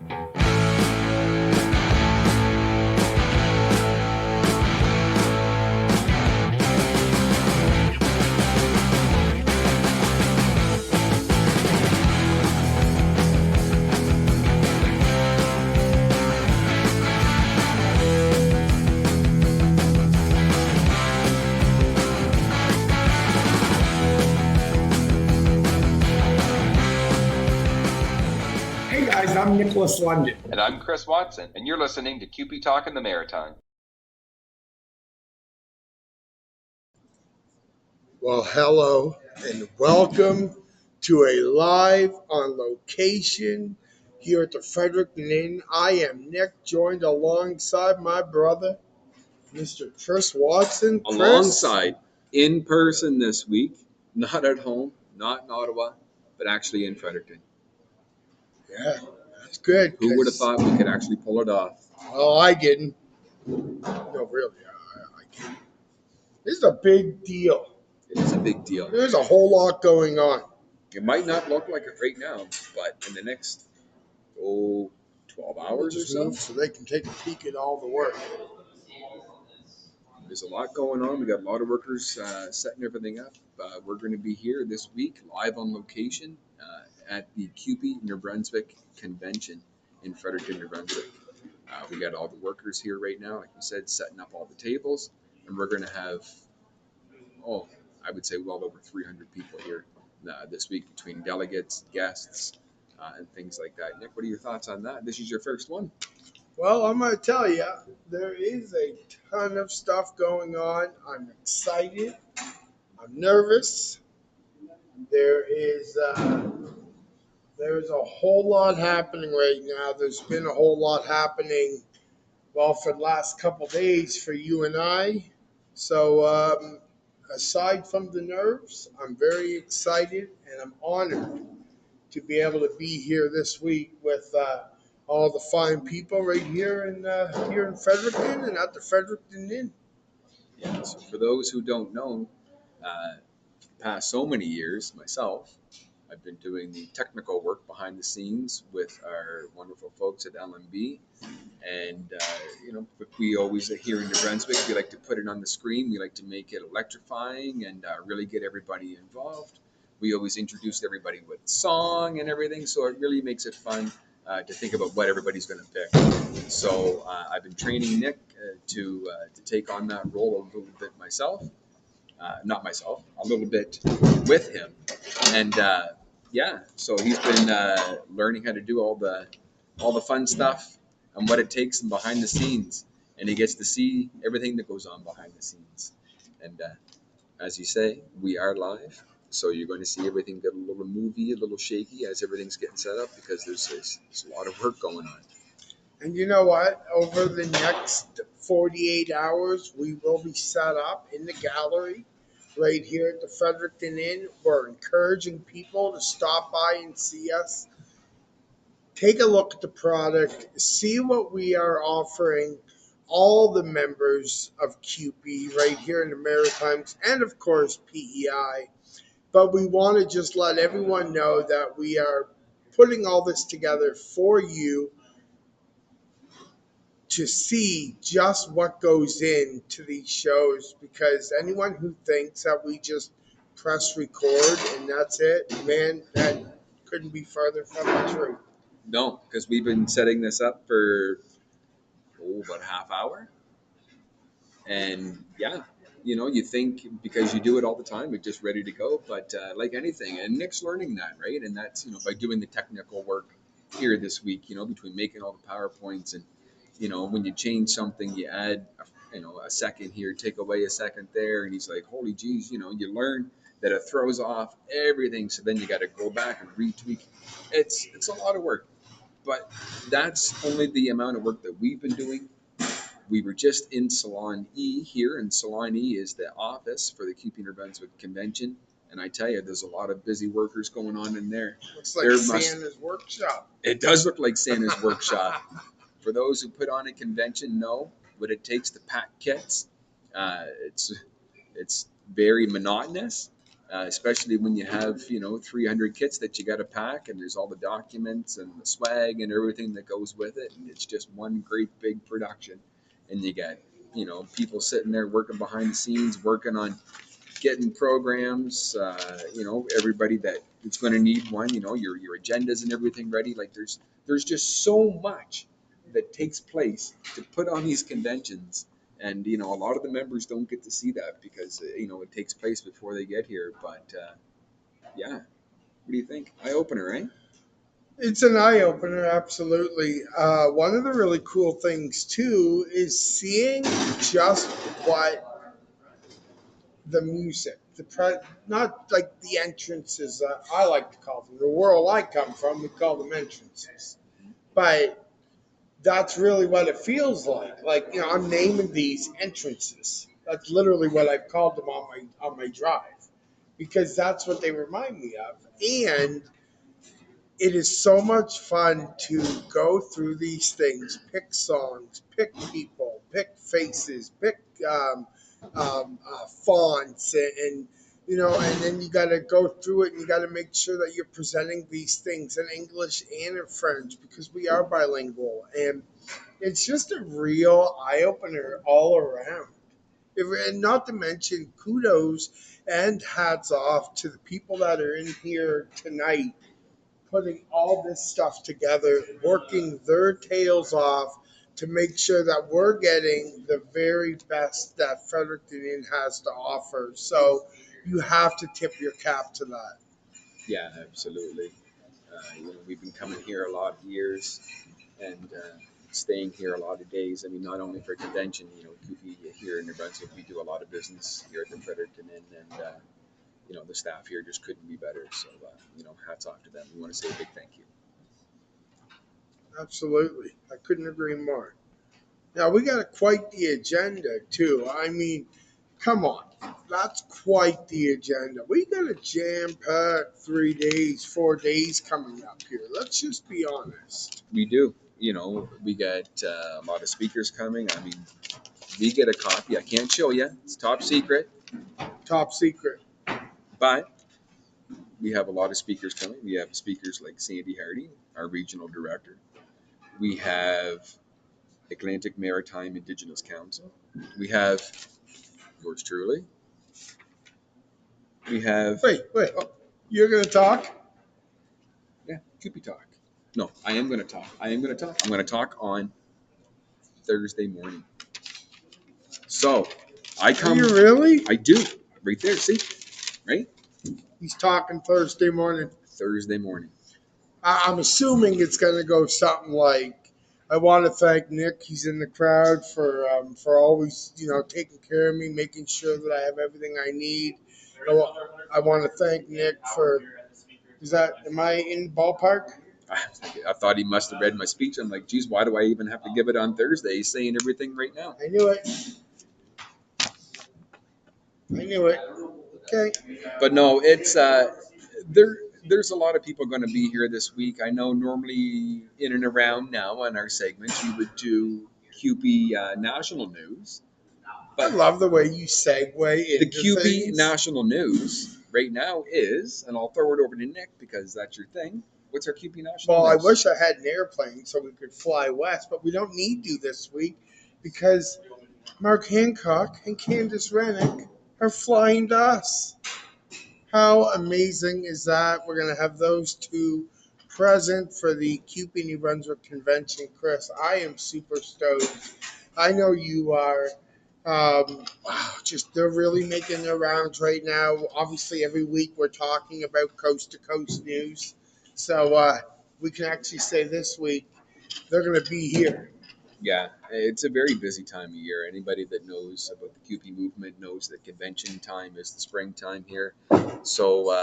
Hey guys, I'm Nicholas London. And I'm Chris Watson, and you're listening to CUPE Talk in the Maritime. Well, hello and welcome to a live on location here at the Fredericton Inn. I am Nick, joined alongside my brother, Mr. Chris Watson. Chris, Alongside, in person this week, not at home, not in Ottawa, but actually in Fredericton. Yeah, that's good. Who would have thought we could actually pull it off? Well, I didn't. No, really, I didn't. This is a big deal. It is a big deal. There's a whole lot going on. It might not look like it right now, but in the next 12 hours or so, So they can take a peek at all the work. there's a lot going on. We got a lot of workers setting everything up. We're going to be here this week, live on location at the CUPE New Brunswick Convention in Fredericton, New Brunswick. We got all the workers here right now, like we said, setting up all the tables, and we're going to have, I would say well over 300 people here this week between delegates, guests, and things like that. Nick, what are your thoughts on that? This is your first one. Well, I'm going to tell you, there is a ton of stuff going on. I'm excited. I'm nervous. There's a whole lot happening right now. There's been a whole lot happening, well, for the last couple of days for you and I. So aside from the nerves, I'm very excited and I'm honored to be able to be here this week with all the fine people right here in Fredericton and at the Fredericton Inn. Yeah. So for those who don't know, past so many years, myself, I've been doing the technical work behind the scenes with our wonderful folks at LMB. And, we always, here in New Brunswick, we like to put it on the screen. We like to make it electrifying and really get everybody involved. We always introduce everybody with song and everything. So it really makes it fun to think about what everybody's going to pick. So I've been training Nick to take on that role a little bit myself. Not myself, a little bit with him. And so he's been learning how to do all the fun stuff and what it takes and behind the scenes. And he gets to see everything that goes on behind the scenes. And as you say, we are live. So you're going to see everything get a little movie, a little shaky as everything's getting set up because there's a lot of work going on. And you know what? Over the next 48 hours, we will be set up in the gallery right here at the Fredericton Inn. We're encouraging people to stop by and see us. Take a look at the product, see what we are offering all the members of CUPE right here in the Maritimes and, of course, PEI. But we want to just let everyone know that we are putting all this together for you to see just what goes into these shows, because anyone who thinks that we just press record and that's it, man, that couldn't be further from the truth. No, because we've been setting this up for about a half hour. And you think because you do it all the time, it's just ready to go. But like anything, and Nick's learning that, right? And that's, by doing the technical work here this week, between making all the PowerPoints and, when you change something, you add, a second here, take away a second there. And he's like, holy geez, you learn that it throws off everything. So then you got to go back and retweak. It's a lot of work. But that's only the amount of work that we've been doing. We were just in Salon E here, and Salon E is the office for the CUPE New Brunswick Convention. And I tell you, there's a lot of busy workers going on in there. Looks like Santa's workshop. It does look like Santa's workshop. For those who put on a convention, know what it takes to pack kits. It's very monotonous, especially when you have 300 kits that you got to pack, and there's all the documents and the swag and everything that goes with it, and it's just one great big production. And you got people sitting there working behind the scenes, working on getting programs. Everybody that is going to need one. Your agendas and everything ready. Like there's just so much that takes place to put on these conventions. And a lot of the members don't get to see that because it takes place before they get here. But yeah, what do you think? Eye opener, right? It's an eye opener, absolutely. One of the really cool things too is seeing just what the music, not like the entrances. I like to call them. The world I come from, we call them entrances, but that's really what it feels like. Like I'm naming these entrances. That's literally what I've called them on my drive, because that's what they remind me of. And it is so much fun to go through these things, pick songs, pick people, pick faces, pick fonts, and then you got to go through it, and you got to make sure that you're presenting these things in English and in French, because we are bilingual, and it's just a real eye opener all around. And not to mention, kudos and hats off to the people that are in here tonight putting all this stuff together, working their tails off to make sure that we're getting the very best that Fredericton Inn has to offer. So you have to tip your cap to that. Yeah, absolutely. We've been coming here a lot of years and staying here a lot of days. I mean, not only for convention, CUPE here in New Brunswick, we do a lot of business here at the Fredericton Inn, and the staff here just couldn't be better. So, hats off to them. We want to say a big thank you. Absolutely. I couldn't agree more. Now, we got quite the agenda, too. I mean, come on. That's quite the agenda. We got a jam packed 3 days, 4 days coming up here. Let's just be honest. We do. We got a lot of speakers coming. I mean, we get a copy. I can't show you. It's top secret. Top secret. But we have a lot of speakers coming. We have speakers like Sandy Hardy, our regional director. We have Atlantic Maritime Indigenous Council. We have yours truly. We have Wait. Oh, you're going to talk? CUPE Talk. No, I am going to talk. I'm going to talk on Thursday morning. So I come. Are you really? I do. Right there. See? Right? He's talking Thursday morning. Thursday morning. I'm assuming it's going to go something like, I want to thank Nick. He's in the crowd for always, taking care of me, making sure that I have everything I need. I want to thank Nick for. Am I in ballpark? I thought he must have read my speech. I'm like, geez, why do I even have to give it on Thursday? He's saying everything right now. I knew it. Okay. But no, it's there's a lot of people going to be here this week. I know normally in and around now on our segments we would do CUPE national news. I love the way you segue into The CUPE things. national news right now is, and I'll throw it over to Nick because that's your thing. What's our CUPE national Well, news? I wish I had an airplane so we could fly west, but we don't need to this week because Mark Hancock and Candace Rennick are flying to us. How amazing is that? We're going to have those two present for the CUPE New Brunswick convention. Chris, I am super stoked. I know you are. Just they're really making their rounds right now. Obviously, every week we're talking about coast to coast news. So we can actually say this week they're going to be here. Yeah, it's a very busy time of year. Anybody that knows about the CUPE movement knows that convention time is the springtime here. So,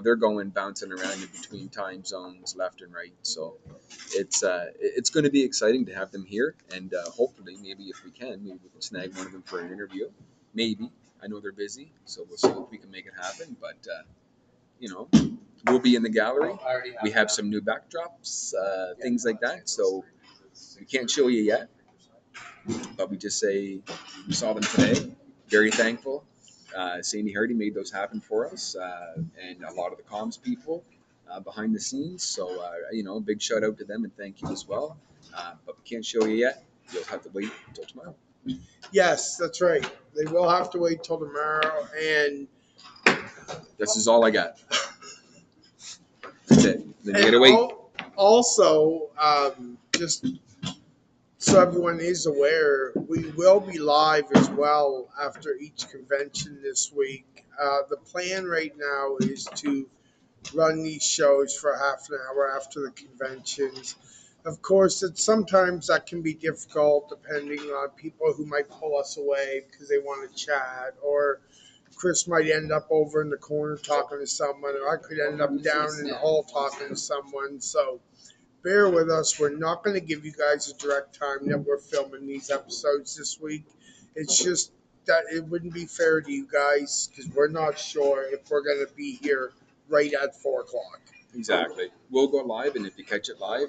they're going bouncing around in between time zones left and right. So it's going to be exciting to have them here. And hopefully, maybe if we can, maybe we can snag one of them for an interview. Maybe. I know they're busy, so we'll see if we can make it happen. But, we'll be in the gallery. We have some new backdrops, things like that. So we can't show you yet, but we just say we saw them today. Very thankful. Sandy Hardy made those happen for us, and a lot of the comms people behind the scenes. So, a big shout out to them and thank you as well. But we can't show you yet. You'll have to wait until tomorrow. Yes, that's right. They will have to wait till tomorrow. And This is all I got. That's it. Then you gotta wait. Also, just so everyone is aware, we will be live as well after each convention this week. The plan right now is to run these shows for half an hour after the conventions. Of course, sometimes that can be difficult depending on people who might pull us away because they want to chat, or Chris might end up over in the corner talking to someone, or I could end up down in the hall talking to someone. So bear with us. We're not going to give you guys a direct time that we're filming these episodes this week. It's just that it wouldn't be fair to you guys because we're not sure if we're going to be here right at 4 o'clock. Exactly. We'll go live, and if you catch it live,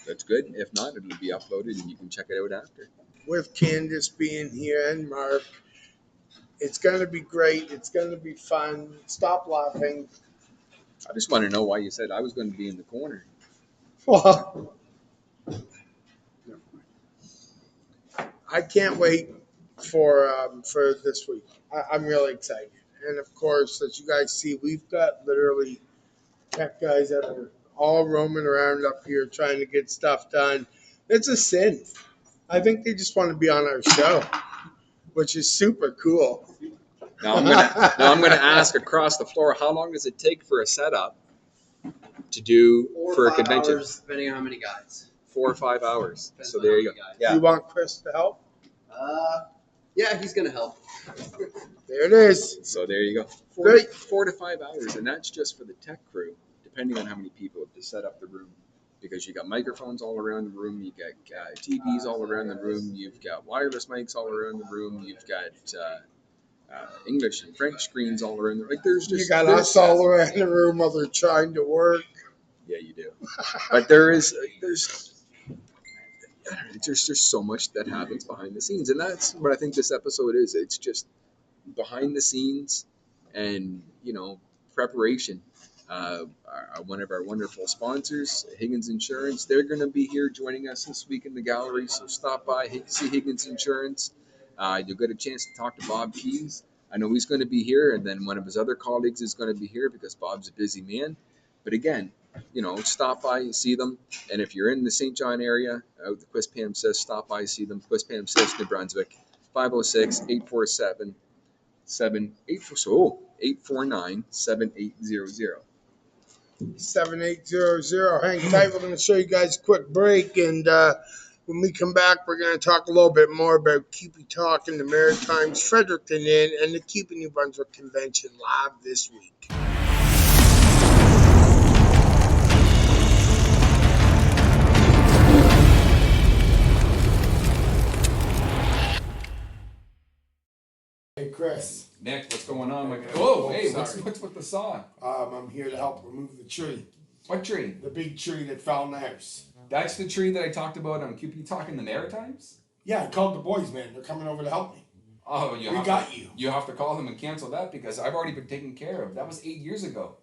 that's good. If not, it'll be uploaded, and you can check it out after. With Candace being here and Mark, it's going to be great. It's going to be fun. Stop laughing. I just want to know why you said I was going to be in the corner. Well, I can't wait for this week. I'm really excited, and of course, as you guys see, we've got literally tech guys that are all roaming around up here trying to get stuff done. It's a sin. I think they just want to be on our show, which is super cool. Now I'm gonna ask across the floor, how long does it take for a setup to do 4 or for a 5 convention? hours, depending on how many guys. 4 or 5 hours. Depends So on there how you go. many guys. Yeah. You want Chris to help? Yeah, he's gonna help. There it is. So there you go. Great. 4 to 5 hours, and that's just for the tech crew, depending on how many people to set up the room. Because you got microphones all around the room, you got TVs all around the room, you've got wireless mics all around the room, you've got English and French screens all around the room. Like there's just You got us all around the room while they're trying to work. Yeah, you do. But there's just so much that happens behind the scenes, and that's what I think this episode is. It's just behind the scenes, and preparation. One of our wonderful sponsors, Higgins Insurance, they're going to be here joining us this week in the gallery. So stop by, see Higgins Insurance. You'll get a chance to talk to Bob Keys. I know he's going to be here, and then one of his other colleagues is going to be here because Bob's a busy man. But again, stop by, see them. And if you're in the St. John area, out the Quispam Sis, stop by, see them. Quispam Sis, New Brunswick, 506-847-7849-7800. 7800. Hang tight. We're going to show you guys a quick break. And when we come back, we're going to talk a little bit more about CUPE Talking the Maritimes, Fredericton Inn, and the CUPE New Brunswick Convention live this week. Hey, Chris. Nick, what's going on? Whoa, hey, sorry. what's with the saw? I'm here to help remove the tree, What tree? the big tree that fell in the house. That's the tree that I talked about on CUPE Talking the Maritimes? Yeah, I called the boys, man. They're coming over to help me. Oh, We got you. You have to call them and cancel that because I've already been taken care of. That was 8 years ago.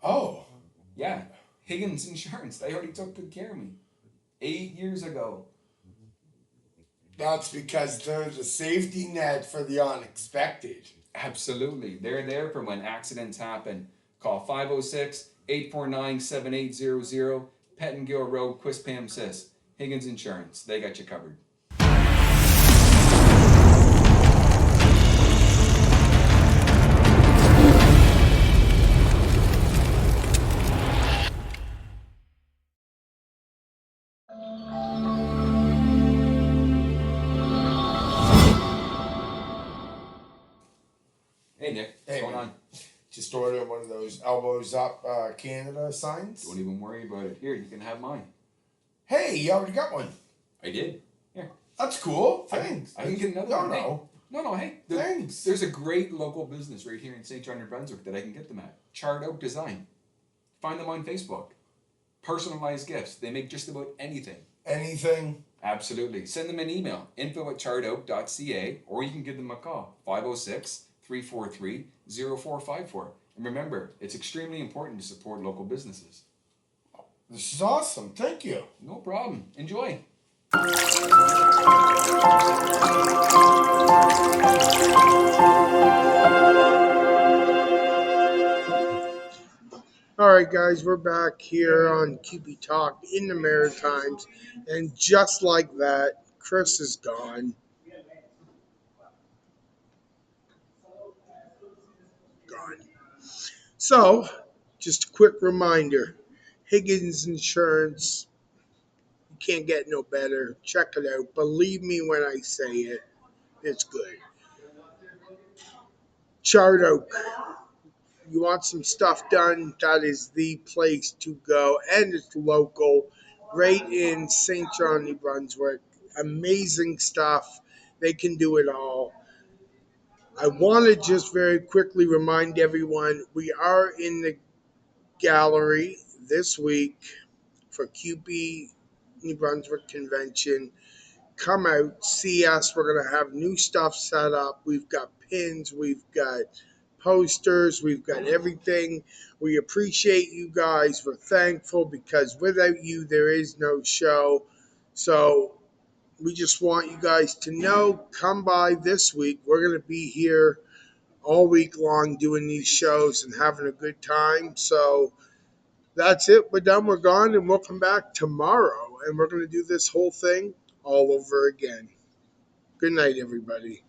Oh, Yeah, Higgins Insurance. They already took good care of me. 8 years ago. that's because they're the safety net for the unexpected. Absolutely. They're there for when accidents happen. Call 506-849-7800, Pettingill Road, Quispam Sis. Higgins Insurance. They got you covered. Hey Nick, what's Hey, going man. on? Just ordered one of those elbows up Canada signs. Don't even worry about it. Here, you can have mine. Hey, you already got one. I did. Here. That's cool. Thanks. I can get another No, one. Hey, no. No, hey. Thanks. There's a great local business right here in St. John, New Brunswick that I can get them at. Charred Oak Design. Find them on Facebook. Personalized gifts. They make just about anything. Anything. Absolutely. Send them an email, info@chartedoak.ca, or you can give them a call, 506-343-0454. And remember, it's extremely important to support local businesses. This is awesome. Thank you. No problem. Enjoy. All right, guys, we're back here on CUPE Talk in the Maritimes, and just like that, Chris is gone. Gone. So, just a quick reminder: Higgins Insurance. You can't get no better. Check it out. Believe me when I say it. It's good. Chart Oak. You want some stuff done, that is the place to go. And it's local, right in St. John, New Brunswick. Amazing stuff. They can do it all. I want to just very quickly remind everyone we are in the gallery this week for CUPE New Brunswick Convention. Come out, see us. We're going to have new stuff set up. We've got pins, we've got posters, we've got everything. We appreciate you guys. We're thankful because without you, there is no show. So we just want you guys to know, come by this week. We're going to be here all week long doing these shows and having a good time. So that's it. We're done. We're gone. And we'll come back tomorrow. And we're going to do this whole thing all over again. Good night, everybody.